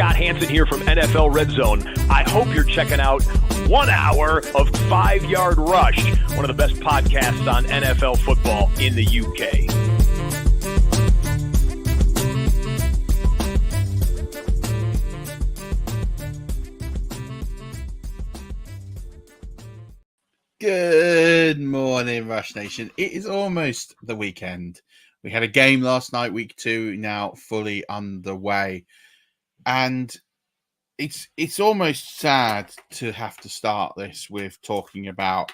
Scott Hansen here from NFL Red Zone. I hope you're checking out 1 hour of 5 Yard Rush, one of the best podcasts on NFL football in the UK. Good morning, Rush Nation. It is almost the weekend. We had a game last night, week 2, now fully underway. And it's almost sad to have to start this with talking about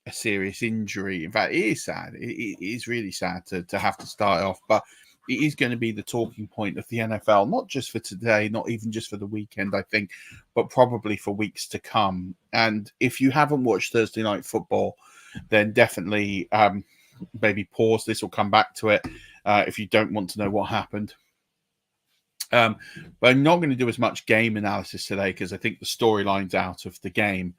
a serious injury. In fact, it is sad. It is really sad to have to start off. But it is going to be the talking point of the NFL, not just for today, not even just for the weekend, I think, but probably for weeks to come. And if you haven't watched Thursday Night Football, then definitely maybe pause this or come back to it if you don't want to know what happened. But I'm not going to do as much game analysis today because I think the storylines out of the game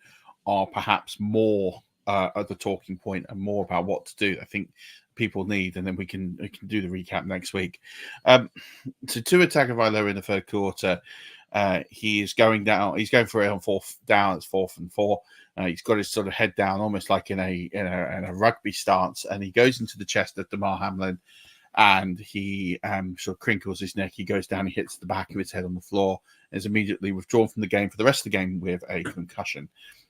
are perhaps more at the talking point and more about what to do. I think people need, and then we can do the recap next week. So Tua Tagovailoa in the third quarter, he is going down. He's going for it on fourth down. It's 4th and 4. He's got his sort of head down, almost like in a rugby stance, and he goes into the chest of Damar Hamlin, and he sort of crinkles his neck. He goes down, he hits the back of his head on the floor, and is immediately withdrawn from the game for the rest of the game with a concussion.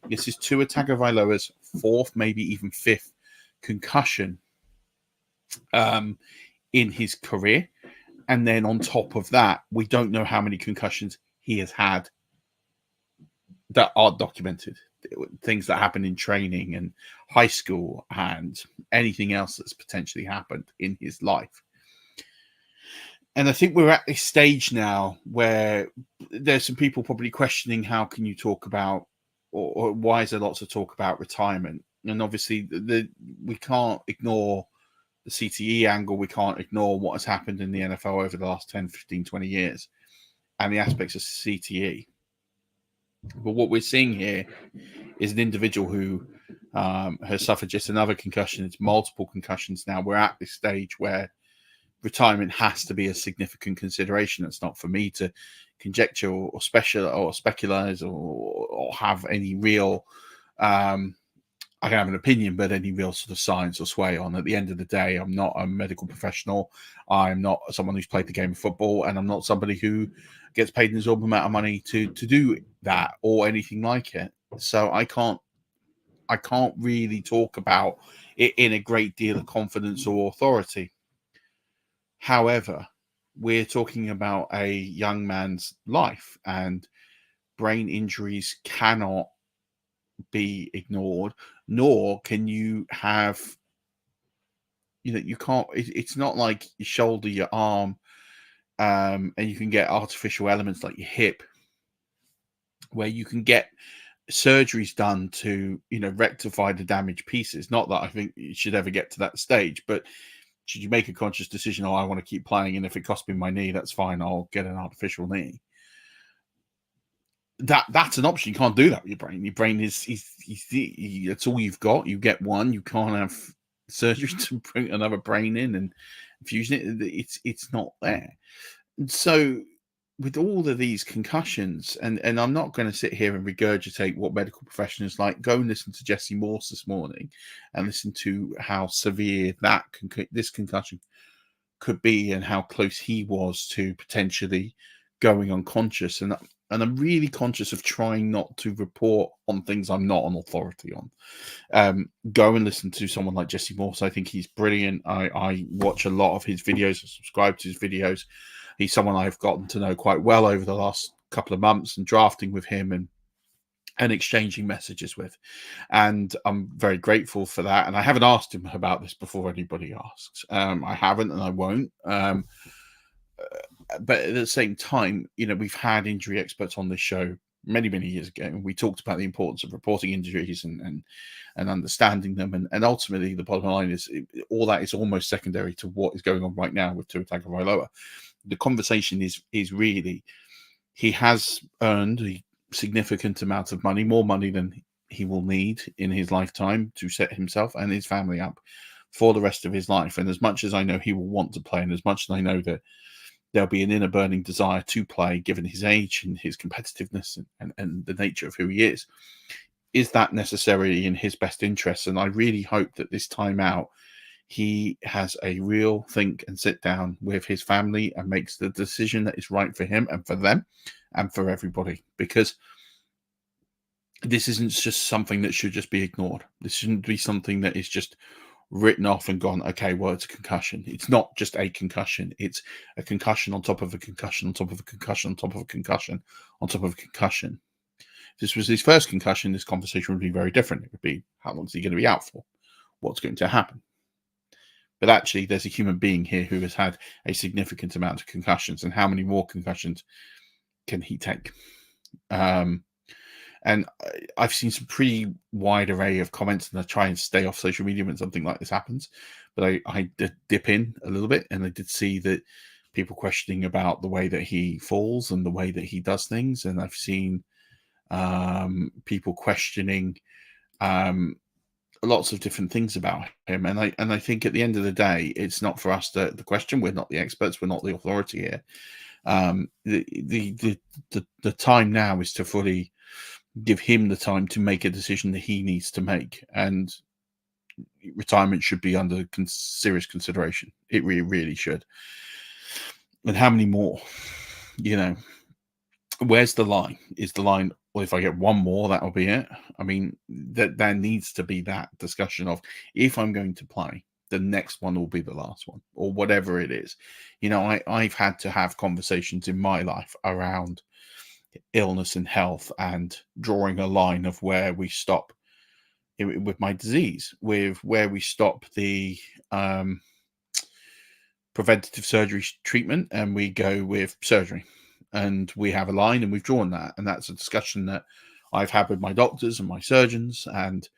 This is Tua Tagovailoa's 4th, maybe even 5th concussion in his career. And then on top of that, we don't know how many concussions he has had that are documented. Things that happen in training and high school and anything else that's potentially happened in his life. And I think we're at this stage now where there's some people probably questioning how can you talk about, or why is there lots of talk about retirement? And obviously we can't ignore the CTE angle. We can't ignore what has happened in the NFL over the last 10, 15, 20 years and the aspects of CTE. But what we're seeing here is an individual who has suffered just another concussion. It's multiple concussions now. We're at this stage where retirement has to be a significant consideration. It's not for me to conjecture or speculate or have any real I can have an opinion, but any real sort of science or sway on. At the end of the day, I'm not a medical professional. I'm not someone who's played the game of football, and I'm not somebody who gets paid an exorbitant amount of money to do that or anything like it. So I can't really talk about it in a great deal of confidence or authority. However, we're talking about a young man's life, and brain injuries cannot be ignored, nor can you have, you can't, it's not like your shoulder, your arm, and you can get artificial elements like your hip, where you can get surgeries done to, rectify the damaged pieces. Not that I think you should ever get to that stage, but should you make a conscious decision, I want to keep playing, and if it costs me my knee, that's fine, I'll get an artificial knee. That's an option. You can't do that with your brain. Your brain is that's all you've got. You get one. You can't have surgery to bring another brain in and fusion it. It's not there. And so with all of these concussions, and I'm not going to sit here and regurgitate what medical professionals like. Go and listen to Jesse Morse this morning and listen to how severe this concussion could be and how close he was to potentially going unconscious. And I'm really conscious of trying not to report on things I'm not on authority on. Go and listen to someone like Jesse Morse. I think he's brilliant. I watch a lot of his videos and subscribe to his videos. He's someone I've gotten to know quite well over the last couple of months, and drafting with him and exchanging messages with. And I'm very grateful for that. And I haven't asked him about this before anybody asks. I haven't, and I won't. But at the same time, we've had injury experts on this show many, many years ago, and we talked about the importance of reporting injuries and understanding them. And ultimately, the bottom line is all that is almost secondary to what is going on right now with Tua Tagovailoa. The conversation is really, he has earned a significant amount of money, more money than he will need in his lifetime to set himself and his family up for the rest of his life. And as much as I know he will want to play, and as much as I know that there'll be an inner burning desire to play, given his age and his competitiveness and the nature of who he is. Is that necessarily in his best interests? And I really hope that this time out, he has a real think and sit down with his family and makes the decision that is right for him and for them and for everybody, because this isn't just something that should just be ignored. This shouldn't be something that is just written off and gone, okay, well, it's a concussion. It's not just a concussion. It's a concussion on top of a concussion on top of a concussion on top of a concussion on top of a concussion. If this was his first concussion, this conversation would be very different. It would be, how long is he going to be out for? What's going to happen? But actually, there's a human being here who has had a significant amount of concussions, and how many more concussions can he take? And I've seen some pretty wide array of comments, and I try and stay off social media when something like this happens. But I did dip in a little bit, and I did see that people questioning about the way that he falls and the way that he does things. And I've seen people questioning lots of different things about him. And I think at the end of the day, it's not for us to question. We're not the experts. We're not the authority here. The time now is to fully give him the time to make a decision that he needs to make, and retirement should be under serious consideration. It really should. And how many more? Where's the line? Is the line, well, if I get one more, that'll be it? I mean, there needs to be that discussion of, if I'm going to play, the next one will be the last one, or whatever it is. I've had to have conversations in my life around illness and health, and drawing a line of where we stop with my disease, with where we stop the preventative surgery treatment and we go with surgery. And we have a line, and we've drawn that. And that's a discussion that I've had with my doctors and my surgeons, and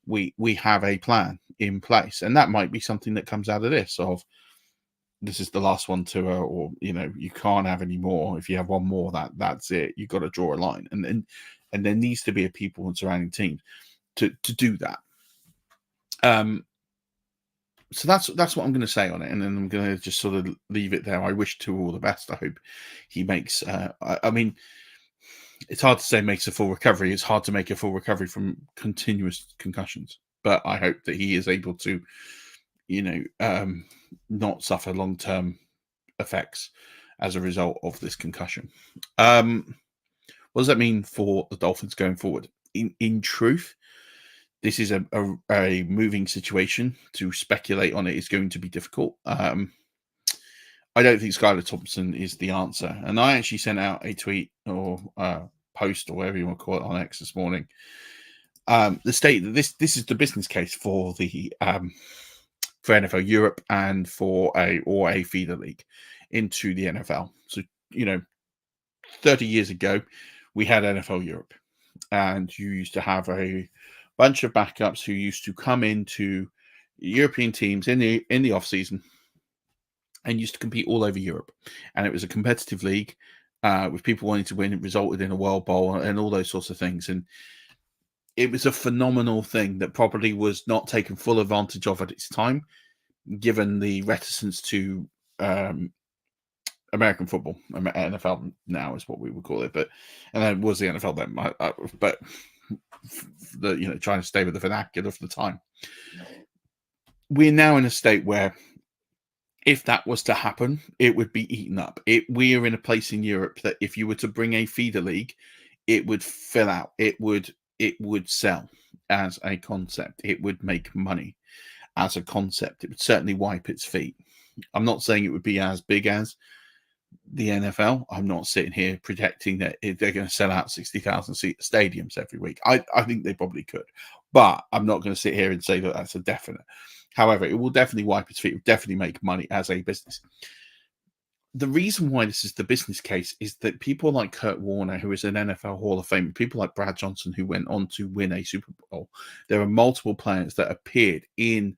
we have a plan in place. And that might be something that comes out of this, of this is the last one to or you can't have any more. If you have one more, that's it. You've got to draw a line. And there needs to be a people and surrounding teams to do that. So that's what I'm going to say on it, and then I'm going to just sort of leave it there. I wish to all the best. I hope he makes. I mean, it's hard to say makes a full recovery. It's hard to make a full recovery from continuous concussions. But I hope that he is able to, not suffer long-term effects as a result of this concussion. What does that mean for the Dolphins going forward? In truth, this is a moving situation. To speculate on it is going to be difficult. I don't think Skylar Thompson is the answer. And I actually sent out a tweet or post, or whatever you want to call it, on X this morning. The state that this is the business case for the for NFL Europe and for a feeder league into the NFL. So 30 years ago, we had NFL Europe, and you used to have a bunch of backups who used to come into European teams in the off season and used to compete all over Europe. And it was a competitive league with people wanting to win. It resulted in a World Bowl and all those sorts of things. And it was a phenomenal thing that probably was not taken full advantage of at its time, given the reticence to American football. NFL now is what we would call it, and that was the NFL then. But trying to stay with the vernacular of the time. We're now in a state where, if that was to happen, it would be eaten up. We are in a place in Europe that if you were to bring a feeder league, it would fill out. It would sell as a concept. It would make money as a concept. It would certainly wipe its feet. I'm not saying it would be as big as the NFL. I'm not sitting here projecting that they're going to sell out 60,000 seat stadiums every week. I think they probably could, but I'm not going to sit here and say that that's a definite. However, it will definitely wipe its feet. It will definitely make money as a business. The reason why this is the business case is that people like Kurt Warner, who is an NFL Hall of Fame, people like Brad Johnson, who went on to win a Super Bowl, there are multiple players that appeared in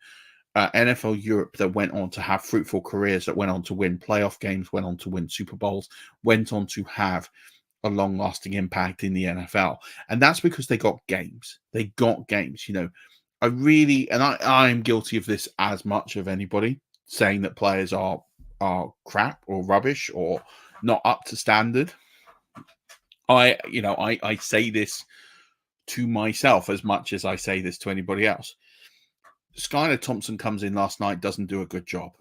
NFL Europe that went on to have fruitful careers, that went on to win playoff games, went on to win Super Bowls, went on to have a long-lasting impact in the NFL. And that's because they got games. They got games. I'm guilty of this as much of anybody, saying that players are are crap or rubbish or not up to standard. I say this to myself as much as I say this to anybody else. Skylar Thompson comes in last night, doesn't do a good job.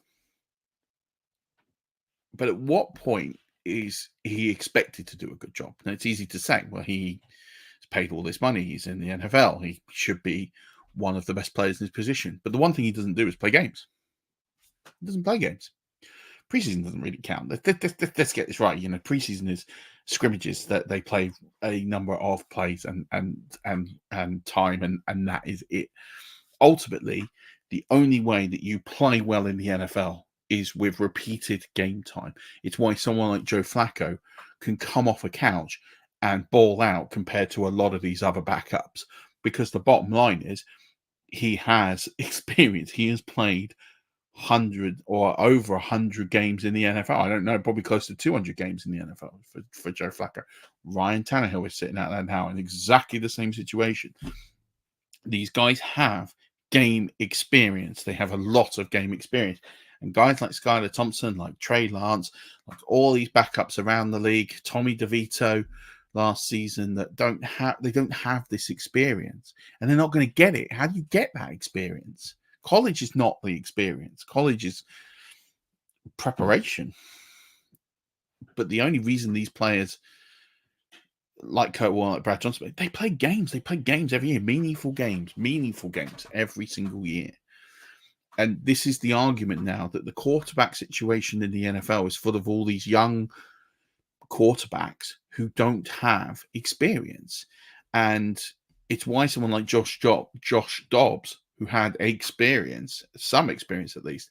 But at what point is he expected to do a good job? Now, it's easy to say, well, he's paid all this money. He's in the NFL. He should be one of the best players in his position. But the one thing he doesn't do is play games. He doesn't play games. Preseason doesn't really count. Let's get this right. Preseason is scrimmages that they play a number of plays and time, and that is it. Ultimately, the only way that you play well in the NFL is with repeated game time. It's why someone like Joe Flacco can come off a couch and ball out compared to a lot of these other backups, because the bottom line is he has experience. He has played 100 or over 100 games in the NFL. I don't know, probably close to 200 games in the NFL for Joe Flacco. Ryan Tannehill is sitting out there now in exactly the same situation. These guys have game experience. They have a lot of game experience. And guys like Skylar Thompson, like Trey Lance, like all these backups around the league, Tommy DeVito last season, that don't have this experience, and they're not going to get it. How do you get that experience? College is not the experience. College is preparation. But the only reason these players like Kurt Warner, like Brad Johnson, they play games. They play games every year, meaningful games every single year. And this is the argument now, that the quarterback situation in the NFL is full of all these young quarterbacks who don't have experience. And it's why someone like Josh Dobbs, who had some experience at least,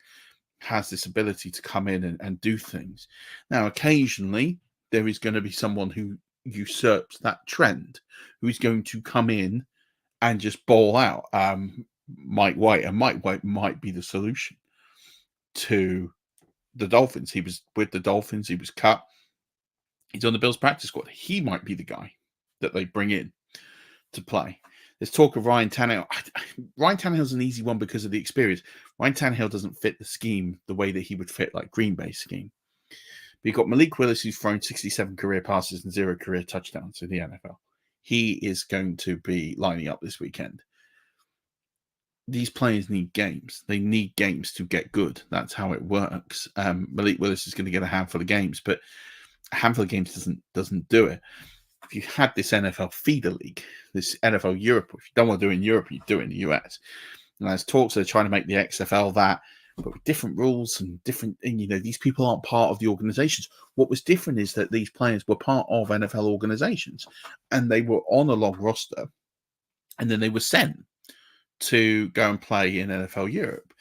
has this ability to come in and do things. Now, occasionally, there is going to be someone who usurps that trend, who is going to come in and just ball out. Mike White, and Mike White might be the solution to the Dolphins. He was with the Dolphins. He was cut. He's on the Bills practice squad. He might be the guy that they bring in to play. There's talk of Ryan Tannehill. Ryan Tannehill's an easy one because of the experience. Ryan Tannehill doesn't fit the scheme the way that he would fit like Green Bay's scheme. But you've got Malik Willis, who's thrown 67 career passes and 0 career touchdowns in the NFL. He is going to be lining up this weekend. These players need games. They need games to get good. That's how it works. Malik Willis is going to get a handful of games, but a handful of games doesn't do it. If you had this NFL feeder league, this NFL Europe, if you don't want to do it in Europe, you do it in the US. And there's talks they're trying to make the XFL that, but with different rules and different, and these people aren't part of the organizations. What was different is that these players were part of NFL organizations, and they were on a long roster, and then they were sent to go and play in NFL Europe.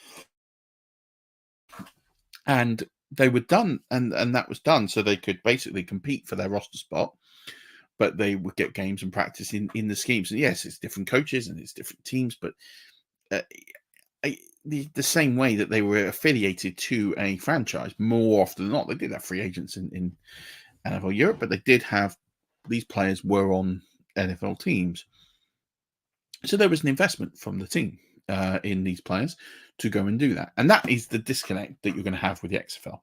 And they were done, and that was done so they could basically compete for their roster spot, but they would get games and practice in the schemes. And yes, it's different coaches and it's different teams, but the same way that they were affiliated to a franchise, more often than not, they did have free agents in NFL Europe, but they did have, these players were on NFL teams. So there was an investment from the team in these players to go and do that. And that is the disconnect that you're going to have with the XFL.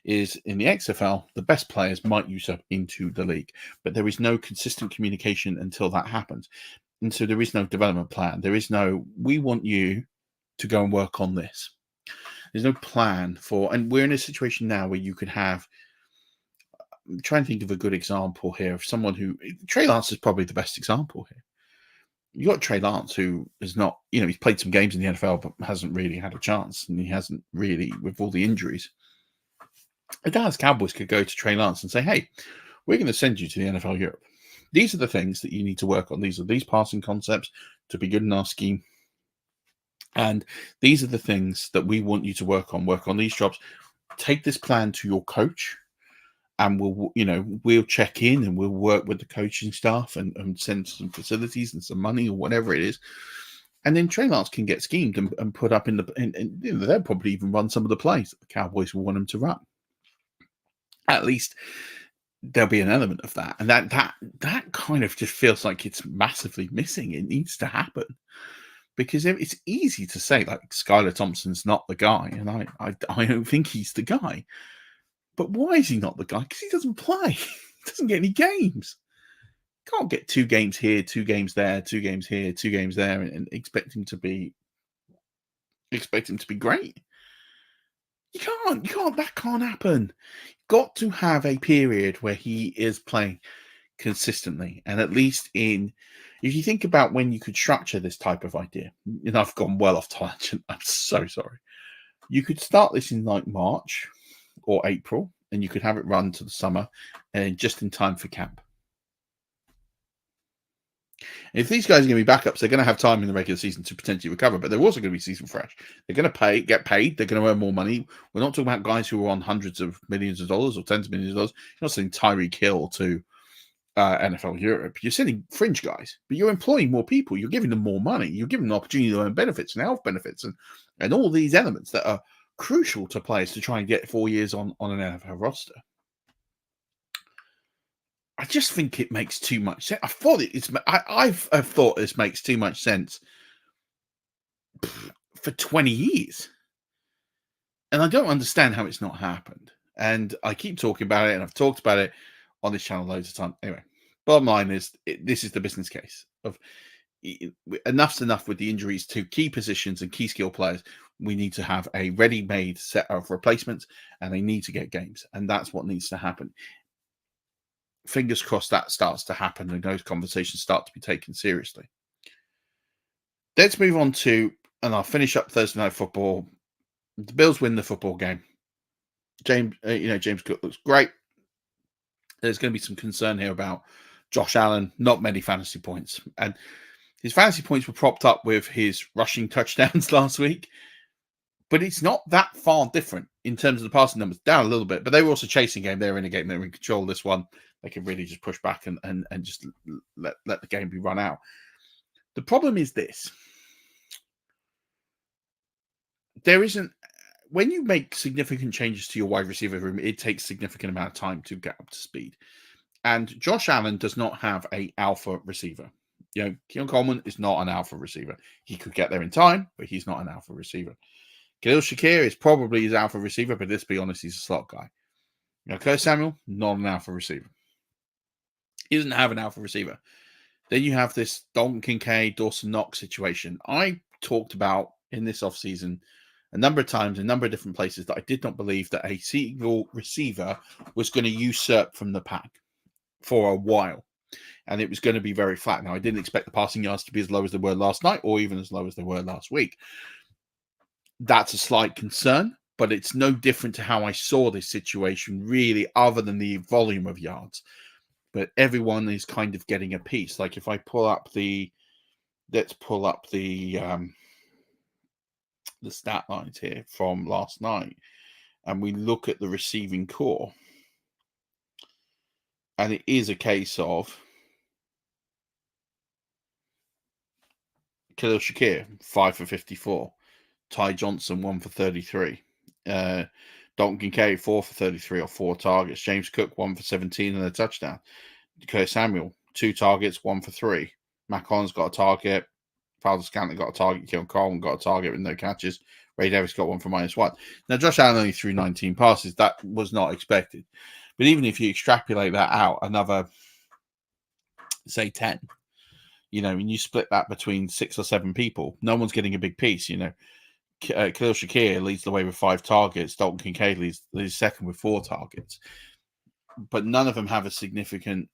Is in the XFL, the best players might usurp into the league, but there is no consistent communication until that happens. And so there is no development plan. There is no, we want you to go and work on this. There's no plan for, and we're in a situation now where you could have, I'm trying to think of a good example here of someone who, Trey Lance is probably the best example here. You got Trey Lance, who is not, he's played some games in the NFL, but hasn't really had a chance. And he hasn't really, with all the injuries. The Dallas Cowboys could go to Trey Lance and say, hey, we're going to send you to the NFL Europe. These are the things that you need to work on. These are these passing concepts to be good in our scheme. And these are the things that we want you to work on these jobs. Take this plan to your coach, and we'll check in and we'll work with the coaching staff and send some facilities and some money or whatever it is. And then Trey Lance can get schemed and put up in and they'll probably even run some of the plays that the Cowboys will want them to run. At least there'll be an element of that. And that kind of just feels like it's massively missing. It needs to happen. Because it's easy to say, like, Skylar Thompson's not the guy, and I don't think he's the guy. But why is he not the guy? Because he doesn't play. He doesn't get any games. Can't get 2 games here, 2 games there, 2 games here, 2 games there, and expect him to be great. You can't. That can't happen. Got to have a period where he is playing consistently, and at least if you think about when you could structure this type of idea, and I've gone well off tangent. I'm so sorry. You could start this in like March or April, and you could have it run to the summer, and just in time for camp. If these guys are going to be backups, they're going to have time in the regular season to potentially recover, but they're also going to be season fresh. They're going to get paid. They're going to earn more money. We're not talking about guys who are on hundreds of millions of dollars or tens of millions of dollars. You're not sending Tyreek Hill to NFL Europe. You're sending fringe guys, but you're employing more people. You're giving them more money. You're giving them an opportunity to earn benefits and health benefits and all these elements that are crucial to players to try and get 4 years on an NFL roster. I just think it makes too much sense. I've thought this makes too much sense for 20 years. And I don't understand how it's not happened. And I keep talking about it, and I've talked about it on this channel loads of times. Anyway, bottom line is, this is the business case of enough's enough with the injuries to key positions and key skill players. We need to have a ready-made set of replacements, and they need to get games. And that's what needs to happen. Fingers crossed that starts to happen and those conversations start to be taken seriously. Let's move on to, and I'll finish up Thursday Night Football. The Bills win the football game. James Cook looks great. There's going to be some concern here about Josh Allen. Not many fantasy points, and his fantasy points were propped up with his rushing touchdowns last week. But it's not that far different in terms of the passing numbers, down a little bit. But they were also chasing game. They were in a game. They were in control. This one, they could really just push back and just let the game be run out. The problem is this. There isn't, when you make significant changes to your wide receiver room, it takes a significant amount of time to get up to speed. And Josh Allen does not have an alpha receiver. Keon Coleman is not an alpha receiver. He could get there in time, but he's not an alpha receiver. Khalil Shakir is probably his alpha receiver, but let's be honest, he's a slot guy. Curtis Samuel, not an alpha receiver. He doesn't have an alpha receiver. Then you have this Dalton Kincaid, Dawson Knox situation. I talked about in this offseason a number of times, a number of different places, that I did not believe that a single receiver was going to usurp from the pack for a while. And it was going to be very flat. Now, I didn't expect the passing yards to be as low as they were last night or even as low as they were last week. That's a slight concern, but it's no different to how I saw this situation, really, other than the volume of yards. But everyone is kind of getting a piece. Like if I pull up let's pull up the stat lines here from last night, and we look at the receiving core, and it is a case of Khalil Shakir, 5 for 54. Ty Johnson, 1 for 33. Dalton Kincaid, 4 for 33 or 4 targets. James Cook, 1 for 17 and a touchdown. Curtis Samuel, 2 targets, 1 for 3. Mac Hollins got a target. Valdez Scantling got a target. Keon Coleman got a target with no catches. Ray Davis got 1 for -1. Now, Josh Allen only threw 19 passes. That was not expected. But even if you extrapolate that out, another, say, 10, and you split that between 6 or 7 people, no one's getting a big piece, Khalil Shakir leads the way with 5 targets. Dalton Kincaid leads second with 4 targets. But none of them have a significant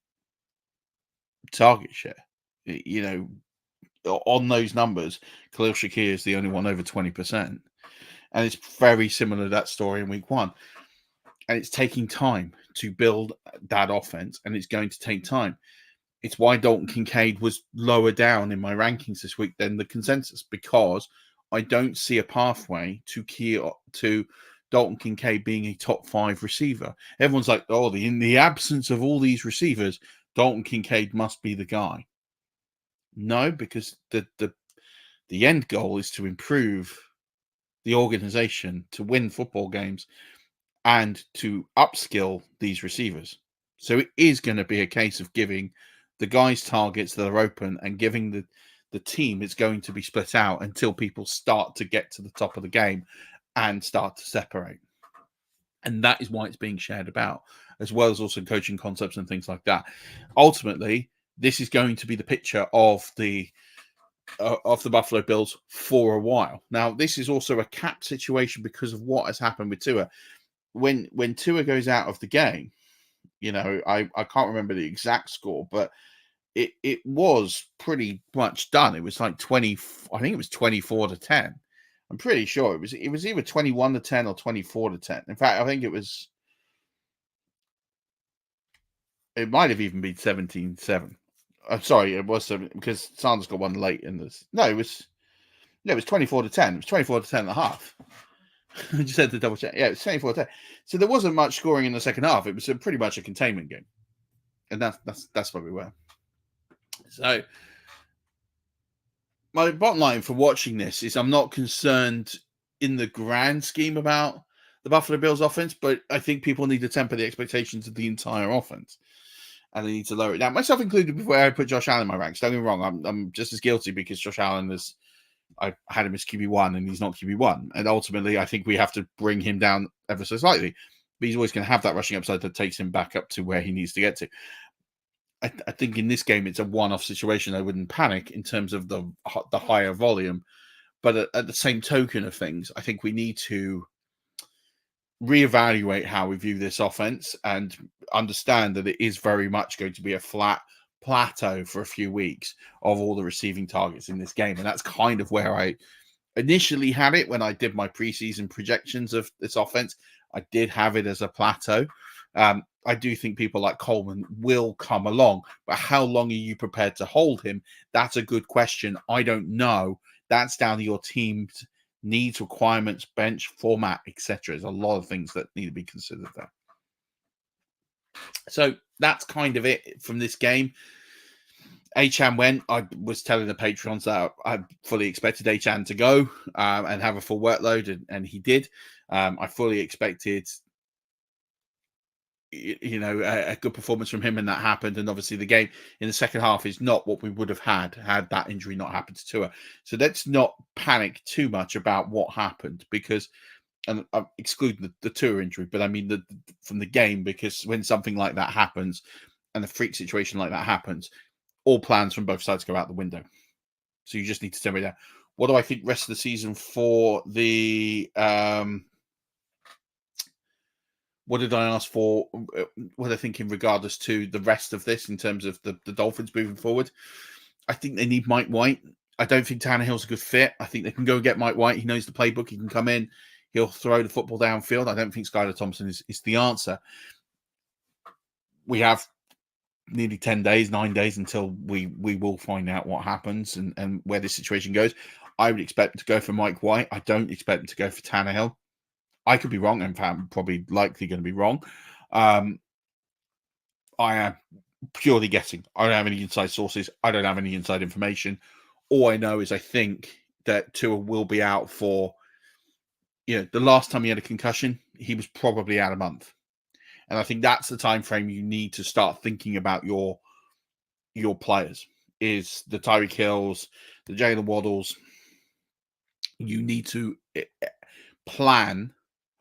target share. On those numbers, Khalil Shakir is the only one over 20%. And it's very similar to that story in week 1. And it's taking time to build that offense, and it's going to take time. It's why Dalton Kincaid was lower down in my rankings this week than the consensus, because I don't see a pathway to Dalton Kincaid being a top 5 receiver. Everyone's like, in the absence of all these receivers, Dalton Kincaid must be the guy. No, because the end goal is to improve the organization, to win football games, and to upskill these receivers. So it is going to be a case of giving the guys targets that are open and giving the team is going to be split out until people start to get to the top of the game and start to separate. And that is why it's being shared about, as well as also coaching concepts and things like that. Ultimately, this is going to be the picture of the Buffalo Bills for a while. Now, this is also a cap situation because of what has happened with Tua. When Tua goes out of the game, I can't remember the exact score, but it was pretty much done. It was like 20. I think it was 24-10. I'm pretty sure it was either 21-10 or 24-10. In fact, I think it might have even been 17-7. I'm sorry, it was 7 because Sanders got one late in this. No, it was 24-10. It was 24-10 and a half. I just had to double check. Yeah, it was 24-10. So there wasn't much scoring in the second half. It was pretty much a containment game, and that's where we were. So my bottom line for watching this is I'm not concerned in the grand scheme about the Buffalo Bills offense, but I think people need to temper the expectations of the entire offense, and they need to lower it down, myself included, before I put Josh Allen in my ranks. Don't get me wrong, I'm just as guilty because Josh Allen I had him as QB1 and he's not QB1, and ultimately I think we have to bring him down ever so slightly, but he's always going to have that rushing upside that takes him back up to where he needs to get to. I think in this game it's a one-off situation. I wouldn't panic in terms of the higher volume, but at the same token of things, I think we need to reevaluate how we view this offense and understand that it is very much going to be a flat plateau for a few weeks of all the receiving targets in this game. And that's kind of where I initially had it when I did my preseason projections of this offense. I did have it as a plateau. I do think people like Coleman will come along, but how long are you prepared to hold him? That's a good question. I don't know. That's down to your team's needs, requirements, bench, format, etc. There's a lot of things that need to be considered there. So that's kind of it from this game. Achane went. I was telling the Patreons that I fully expected Achane to go and have a full workload, and he did. I fully expected a good performance from him, and that happened. And obviously the game in the second half is not what we would have had that injury not happened to Tua. So let's not panic too much about what happened, because, and I'm excluding the Tua injury, but I mean from the game, because when something like that happens and a freak situation like that happens, all plans from both sides go out the window. So you just need to tell me that. What do I think rest of the season for the what did I ask for? What I think in regardless to the rest of this in terms of the Dolphins moving forward? I think they need Mike White. I don't think Tannehill's a good fit. I think they can go and get Mike White. He knows the playbook. He can come in. He'll throw the football downfield. I don't think Skylar Thompson is the answer. We have nearly 10 days, 9 days until we will find out what happens and where this situation goes. I would expect them to go for Mike White. I don't expect them to go for Tannehill. I could be wrong. In fact, I'm probably likely going to be wrong. I am purely guessing. I don't have any inside sources. I don't have any inside information. All I know is I think that Tua will be out for, the last time he had a concussion, he was probably out a month. And I think that's the time frame you need to start thinking about your players, is the Tyreek Hills, the Jalen Waddles. You need to plan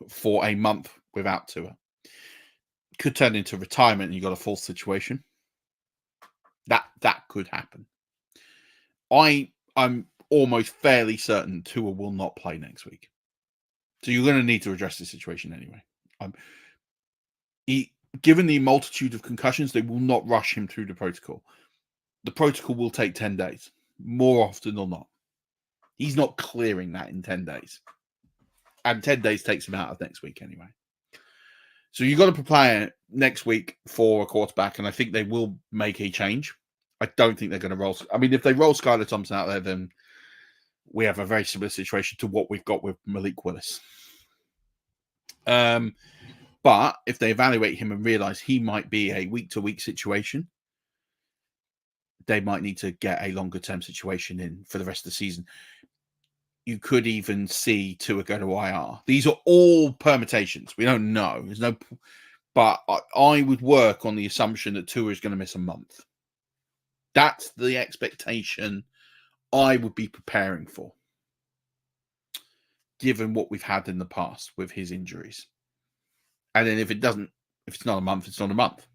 for a month without Tua. Could turn into retirement and you got a false situation. That could happen. I'm almost fairly certain Tua will not play next week. So you're going to need to address this situation anyway. Given the multitude of concussions, they will not rush him through the protocol. The protocol will take 10 days, more often than not. He's not clearing that in 10 days. And 10 days takes him out of next week anyway. So you've got to prepare next week for a quarterback, and I think they will make a change. I don't think they're going to roll. I mean, if they roll Skylar Thompson out there, then we have a very similar situation to what we've got with Malik Willis. But if they evaluate him and realize he might be a week-to-week situation, they might need to get a longer-term situation in for the rest of the season. You could even see Tua go to IR. These are all permutations. We don't know. But I would work on the assumption that Tua is going to miss a month. That's the expectation I would be preparing for, given what we've had in the past with his injuries. And then if it's not a month, it's not a month.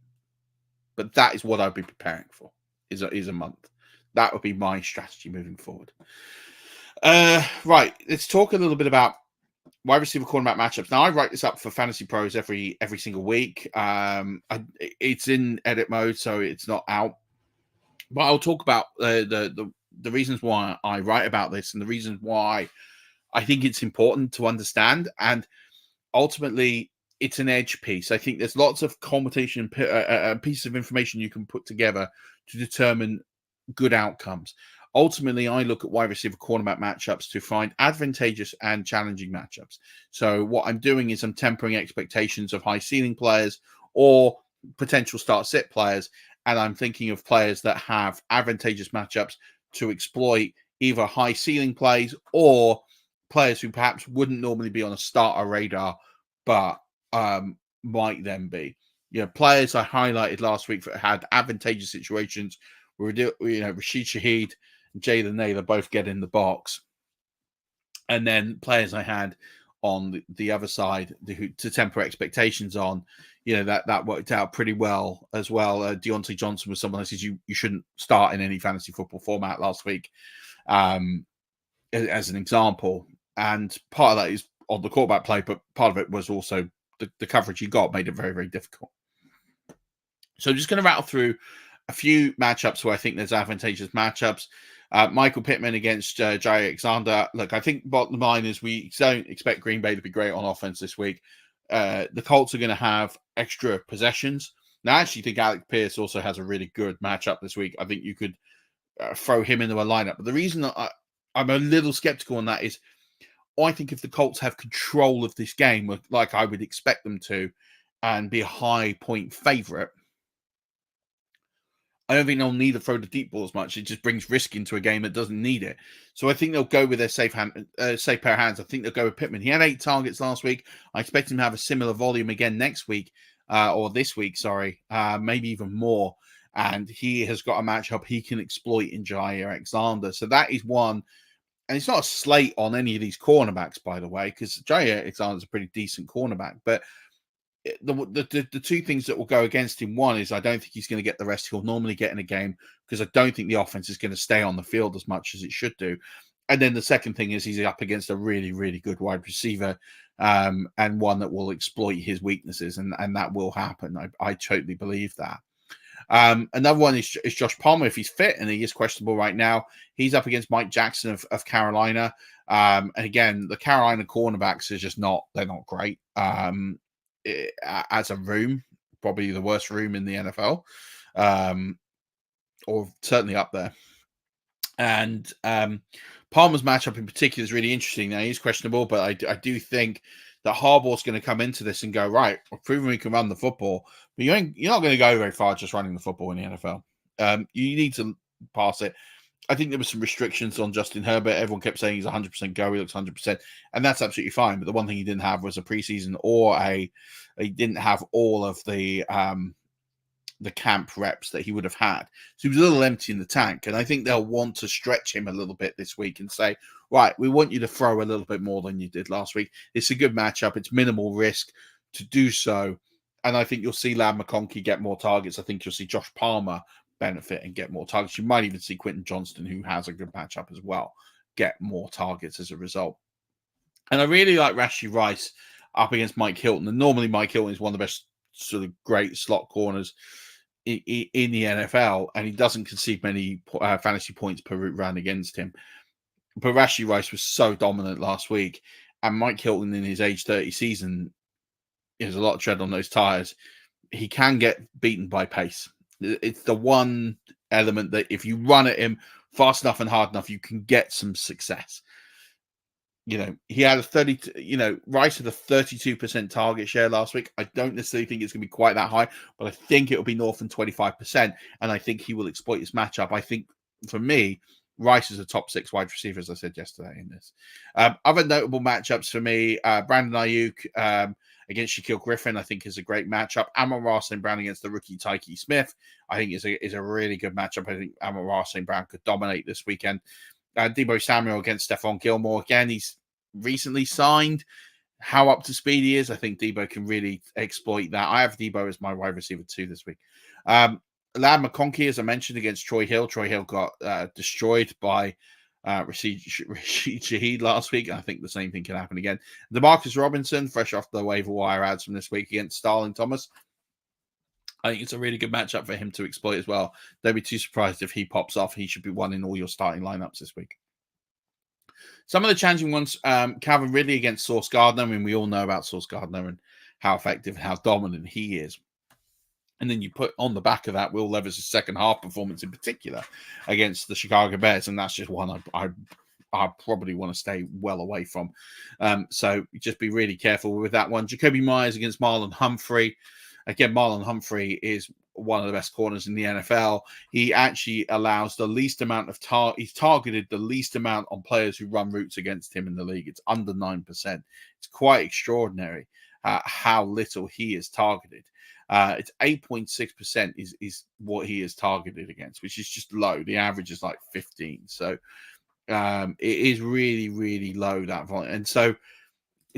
But that is what I'd be preparing for, is a month. That would be my strategy moving forward. Right, let's talk a little bit about wide receiver cornerback matchups. Now, I write this up for Fantasy Pros every single week. It's in edit mode, so it's not out. But I'll talk about the reasons why I write about this and the reasons why I think it's important to understand. And ultimately, it's an edge piece. I think there's lots of combination pieces of information you can put together to determine good outcomes. Ultimately, I look at wide receiver cornerback matchups to find advantageous and challenging matchups. So what I'm doing is I'm tempering expectations of high ceiling players or potential start-sit players, and I'm thinking of players that have advantageous matchups to exploit either high ceiling plays or players who perhaps wouldn't normally be on a starter radar, but might then be. Players I highlighted last week that had advantageous situations were, Rashid Shaheed and Jalen Naylor both get in the box. And then players I had on the other side to temper expectations on, that worked out pretty well as well. Deontay Johnson was someone that says you shouldn't start in any fantasy football format last week, as an example. And part of that is on the quarterback play, but part of it was also the coverage he got made it very, very difficult. So I'm just going to rattle through a few matchups where I think there's advantageous matchups. Michael Pittman against Jair Alexander. Look, I think bottom line is we don't expect Green Bay to be great on offense this week. The Colts are going to have extra possessions. Now, I actually think Alec Pierce also has a really good matchup this week. I think you could throw him into a lineup. But the reason that I'm a little skeptical on that is I think if the Colts have control of this game, like I would expect them to, and be a high point favorite, I don't think they'll need to throw the deep ball as much. It just brings risk into a game that doesn't need it. So I think they'll go with their safe pair of hands. I think they'll go with Pittman. He had 8 targets last week. I expect him to have a similar volume again next week, or this week, maybe even more. And he has got a matchup he can exploit in Jair Alexander. So that is one. And it's not a slate on any of these cornerbacks, by the way, because Jair Alexander is a pretty decent cornerback. But the two things that will go against him, one is I don't think he's going to get the rest he'll normally get in a game because I don't think the offense is going to stay on the field as much as it should do. And then the second thing is he's up against a really, really good wide receiver and one that will exploit his weaknesses. And that will happen. I totally believe that. Another one is Josh Palmer. If he's fit, and he is questionable right now, he's up against Mike Jackson of Carolina. And again, the Carolina cornerbacks are just they're not great. As a room, probably the worst room in the NFL, or certainly up there. And Palmer's matchup in particular is really interesting. Now, he's questionable, but I do think that Harbaugh's going to come into this and go, right, we've proven we can run the football, but you're not going to go very far just running the football in the NFL. You need to pass it. I think there were some restrictions on Justin Herbert. Everyone kept saying he's 100% go. He looks 100%, and that's absolutely fine. But the one thing he didn't have was a preseason or he didn't have all of the camp reps that he would have had. So he was a little empty in the tank. And I think they'll want to stretch him a little bit this week and say, right, we want you to throw a little bit more than you did last week. It's a good matchup. It's minimal risk to do so. And I think you'll see Ladd McConkey get more targets. I think you'll see Josh Palmer benefit and get more targets. You might even see Quentin Johnston, who has a good matchup as well, get more targets as a result. And I really like Rashee Rice up against Mike Hilton. And normally Mike Hilton is one of the best sort of great slot corners in the NFL, and he doesn't concede many fantasy points per route run against him. But Rashee Rice was so dominant last week, and Mike Hilton in his age 30 season, there's a lot of tread on those tires. He can get beaten by pace. It's the one element that if you run at him fast enough and hard enough, you can get some success. He had Rice had a 32% target share last week. I don't necessarily think it's going to be quite that high, but I think it will be north than 25%. And I think he will exploit his matchup. I think for me, Rice is a top 6 wide receiver, as I said yesterday in this. Other notable matchups for me, Brandon Ayuk against Shaquille Griffin, I think is a great matchup. Amon-Ra St. Brown against the rookie Tyke Smith, I think is a really good matchup. I think Amon-Ra St. Brown could dominate this weekend. Deebo Samuel against Stephon Gilmore. Again, he's recently signed. How up to speed he is, I think Deebo can really exploit that. I have Deebo as my wide receiver 2 this week. Lad McConkey, as I mentioned, against Troy Hill. Troy Hill got destroyed by Rashid Shaheed last week. I think the same thing can happen again. Demarcus Robinson, fresh off the waiver wire ads from this week against Starling Thomas. I think it's a really good matchup for him to exploit as well. Don't be too surprised if he pops off. He should be one in all your starting lineups this week. Some of the challenging ones, Calvin Ridley against Sauce Gardner. I mean, we all know about Sauce Gardner and how effective and how dominant he is. And then you put on the back of that Will Levis' second half performance in particular against the Chicago Bears. And that's just one I probably want to stay well away from. So just be really careful with that one. Jacoby Myers against Marlon Humphrey. Again, Marlon Humphrey is one of the best corners in the NFL. He actually allows the least amount of he's targeted the least amount on players who run routes against him in the league. It's under 9%. It's quite extraordinary how little he is targeted. It's 8.6% is what he is targeted against, which is just low. The average is like 15. So it is really, really low, that volume. And so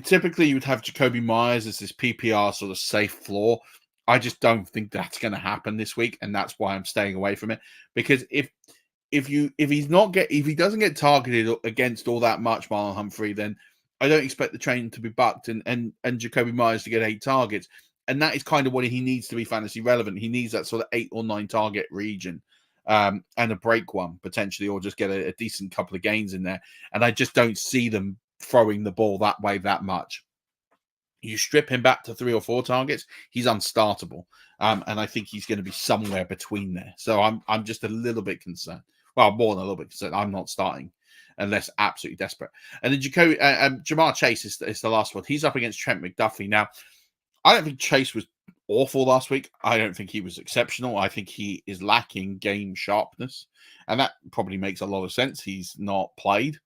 typically you would have Jacoby Myers as this PPR sort of safe floor. I just don't think that's going to happen this week, and that's why I'm staying away from it. Because if he doesn't get targeted against all that much, Marlon Humphrey, then I don't expect the train to be bucked and Jacoby Myers to get 8 targets. And that is kind of what he needs to be fantasy relevant. He needs that sort of 8 or 9 target region and a break one potentially, or just get a decent couple of gains in there. And I just don't see them throwing the ball that way that much. You strip him back to 3 or 4 targets, he's unstartable. And I think he's going to be somewhere between there. So I'm just a little bit concerned. Well, more than a little bit concerned. I'm not starting unless absolutely desperate. And then Jamar Chase is the last one. He's up against Trent McDuffie. Now, I don't think Chase was awful last week. I don't think he was exceptional. I think he is lacking game sharpness. And that probably makes a lot of sense. He's not played.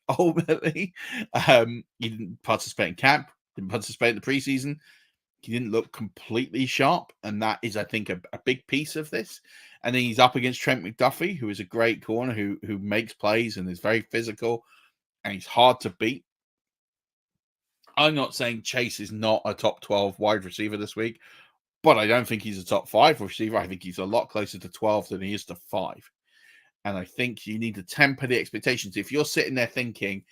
Ultimately, he didn't participate in camp, didn't participate in the preseason. He didn't look completely sharp, and that is, I think, a big piece of this. And then he's up against Trent McDuffie, who is a great corner who makes plays and is very physical, and he's hard to beat. I'm not saying Chase is not a top 12 wide receiver this week, but I don't think he's a top 5 receiver. I think he's a lot closer to 12 than he is to 5. And I think you need to temper the expectations. If you're sitting there thinking,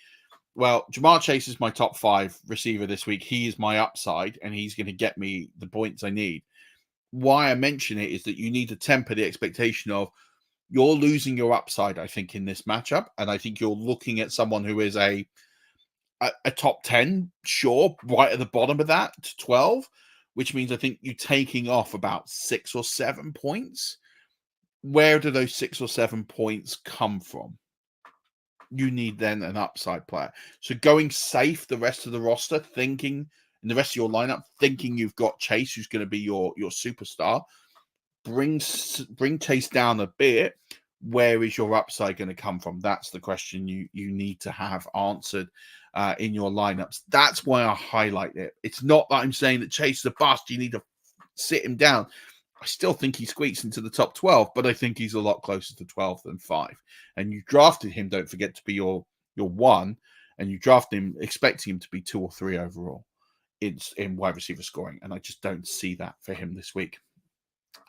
well, Jamar Chase is my top 5 receiver this week, he is my upside, and he's going to get me the points I need. Why I mention it is that you need to temper the expectation of you're losing your upside, I think, in this matchup. And I think you're looking at someone who is a top 10, sure, right at the bottom of that, to 12, which means I think you're taking off about 6 or 7 points. Where do those 6 or 7 points come from? You need then an upside player. So going safe the rest of the roster, thinking in the rest of your lineup, thinking you've got Chase, who's going to be your superstar, bring Chase down a bit. Where is your upside going to come from? That's the question you need to have answered in your lineups. That's why I highlight it. It's not that I'm saying that Chase is a bust. You need to sit him down. I still think he squeaks into the top 12, but I think he's a lot closer to 12 than 5. And you drafted him, don't forget, to be your 1, and you drafted him expecting him to be 2 or 3 overall in wide receiver scoring. And I just don't see that for him this week.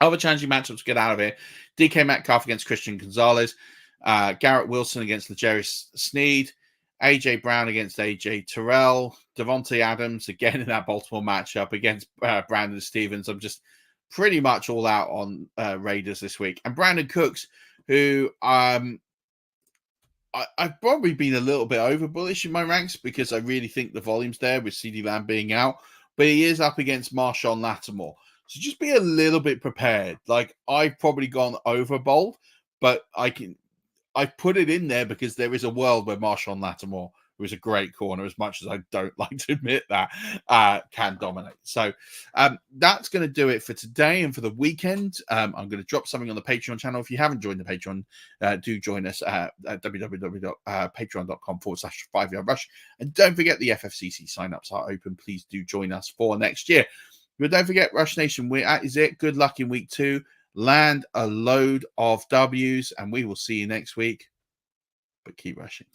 Other challenging matchups to get out of here. DK Metcalf against Christian Gonzalez. Garrett Wilson against L'Jarius Sneed. AJ Brown against AJ Terrell. Devontae Adams again in that Baltimore matchup against Brandon Stevens. I'm just pretty much all out on Raiders this week. And Brandon Cooks, who I've probably been a little bit over bullish in my ranks because I really think the volume's there with CeeDee Lamb being out. But he is up against Marshawn Lattimore. So just be a little bit prepared. Like, I've probably gone over bold, but I put it in there because there is a world where Marshawn Lattimore, who is a great corner, as much as I don't like to admit that, can dominate. So that's going to do it for today and for the weekend. I'm going to drop something on the Patreon channel. If you haven't joined the Patreon, do join us at www.patreon.com/5yardrush. And don't forget the FFCC signups are open. Please do join us for next year. But don't forget, Rush Nation, that is it. Good luck in week 2. Land a load of W's, and we will see you next week. but keep rushing.